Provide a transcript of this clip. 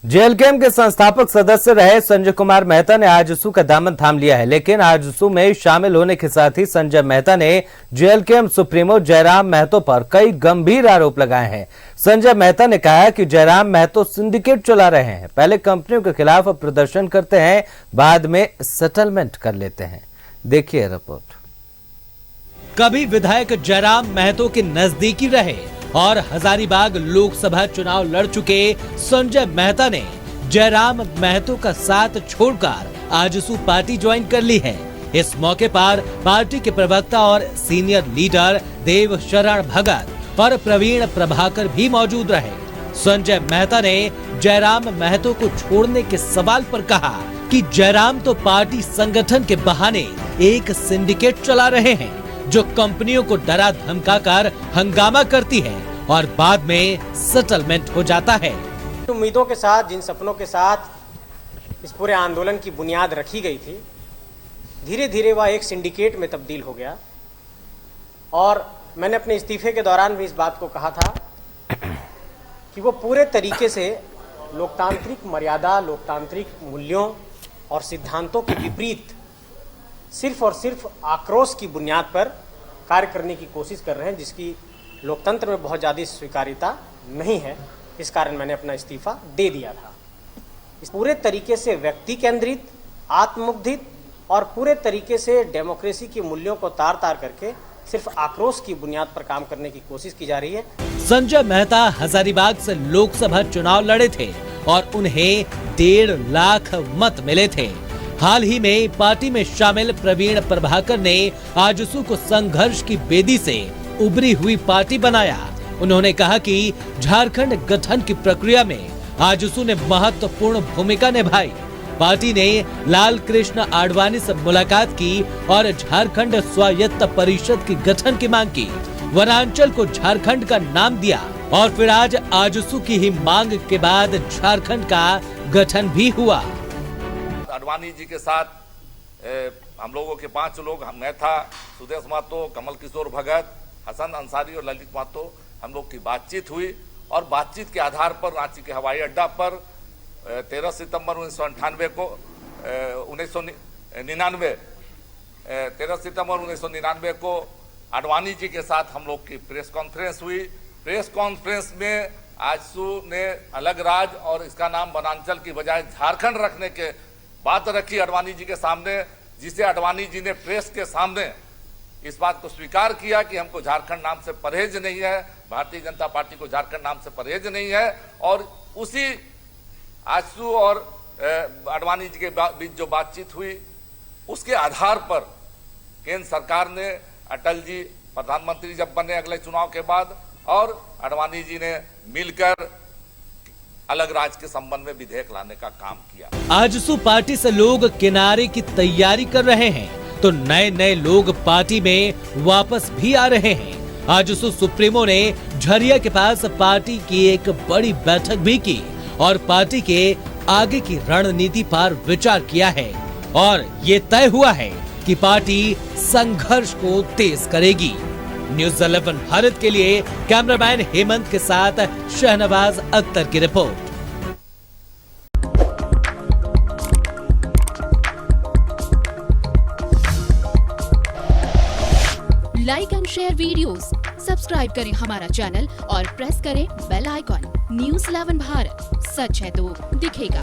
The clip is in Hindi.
जेएलकेएम के संस्थापक सदस्य रहे संजय कुमार मेहता ने आजसू का दामन थाम लिया है, लेकिन आजसू में शामिल होने के साथ ही संजय मेहता ने जेएलकेएम सुप्रीमो जयराम महतो पर कई गंभीर आरोप लगाए हैं। संजय मेहता ने कहा कि जयराम महतो सिंडिकेट चला रहे हैं, पहले कंपनियों के खिलाफ प्रदर्शन करते हैं, बाद में सेटलमेंट कर लेते हैं। देखिए रिपोर्ट। कभी विधायक जयराम महतो के नजदीकी रहे और हजारीबाग लोकसभा चुनाव लड़ चुके संजय मेहता ने जयराम महतो का साथ छोड़कर आजसू पार्टी ज्वाइन कर ली है। इस मौके पर पार्टी के प्रवक्ता और सीनियर लीडर देव शरण भगत और प्रवीण प्रभाकर भी मौजूद रहे। संजय मेहता ने जयराम महतो को छोड़ने के सवाल पर कहा कि जयराम तो पार्टी संगठन के बहाने एक सिंडिकेट चला रहे हैं जो कंपनियों को डरा धमकाकर हंगामा करती है और बाद में सेटलमेंट हो जाता है। उम्मीदों के साथ, जिन सपनों के साथ इस पूरे आंदोलन की बुनियाद रखी गई थी, धीरे धीरे वह एक सिंडिकेट में तब्दील हो गया। और मैंने अपने इस्तीफे के दौरान भी इस बात को कहा था कि वो पूरे तरीके से लोकतांत्रिक मर्यादा, लोकतांत्रिक मूल्यों और सिद्धांतों के विपरीत सिर्फ और सिर्फ आक्रोश की बुनियाद पर कार्य करने की कोशिश कर रहे हैं, जिसकी लोकतंत्र में बहुत ज़्यादा स्वीकार्यता नहीं है। इस कारण मैंने अपना इस्तीफा दे दिया था। इस पूरे तरीके से व्यक्ति केंद्रित, आत्ममुग्धित और पूरे तरीके से डेमोक्रेसी के मूल्यों को तार तार करके सिर्फ आक्रोश की बुनियाद पर काम करने की कोशिश की जा रही है। संजय मेहता हजारीबाग से लोकसभा चुनाव लड़े थे और उन्हें 1.5 लाख मत मिले थे। हाल ही में पार्टी में शामिल प्रवीण प्रभाकर ने आजसू को संघर्ष की बेदी से उभरी हुई पार्टी बनाया। उन्होंने कहा कि झारखंड गठन की प्रक्रिया में आजसू ने महत्वपूर्ण भूमिका निभाई। पार्टी ने लाल कृष्ण आडवाणी से मुलाकात की और झारखंड स्वायत्त परिषद की गठन की मांग की। वनांचल को झारखंड का नाम दिया और फिर आज आजसू की ही मांग के बाद झारखंड का गठन भी हुआ। आडवाणी जी के साथ हम लोगों के 5 लोग, मैं था, सुदेश महतो, कमल किशोर भगत, हसन अंसारी और ललित महतो, हम लोग की बातचीत हुई और बातचीत के आधार पर रांची के हवाई अड्डा पर 13 सितंबर 1998 को 13 सितंबर 1999 को आडवाणी जी के साथ हम लोग की प्रेस कॉन्फ्रेंस हुई। प्रेस कॉन्फ्रेंस में आजसू ने अलग राज और इसका नाम वनांचल की बजाय झारखंड रखने के बात रखी आडवाणी जी के सामने, जिसे आडवाणी जी ने प्रेस के सामने इस बात को स्वीकार किया कि हमको झारखंड नाम से परहेज नहीं है, भारतीय जनता पार्टी को झारखंड नाम से परहेज नहीं है। और उसी आजसू और आडवाणी जी के बीच जो बातचीत हुई, उसके आधार पर केंद्र सरकार ने अटल जी प्रधानमंत्री जब बने अगले चुनाव के बाद, और आडवाणी जी ने मिलकर अलग राज्य के संबंध में विधेयक लाने का काम किया। आजसू पार्टी से लोग किनारे की तैयारी कर रहे हैं तो नए लोग पार्टी में वापस भी आ रहे हैं। आजसू सुप्रीमो ने झरिया के पास पार्टी की एक बड़ी बैठक भी की और पार्टी के आगे की रणनीति पर विचार किया है और ये तय हुआ है कि पार्टी संघर्ष को तेज करेगी। न्यूज़ 11 भारत के लिए कैमरामैन हेमंत के साथ शहनवाज अख्तर की report. Like and share videos, subscribe करें हमारा चैनल और प्रेस करें बेल आइकॉन। न्यूज़ 11 भारत, सच है तो दिखेगा।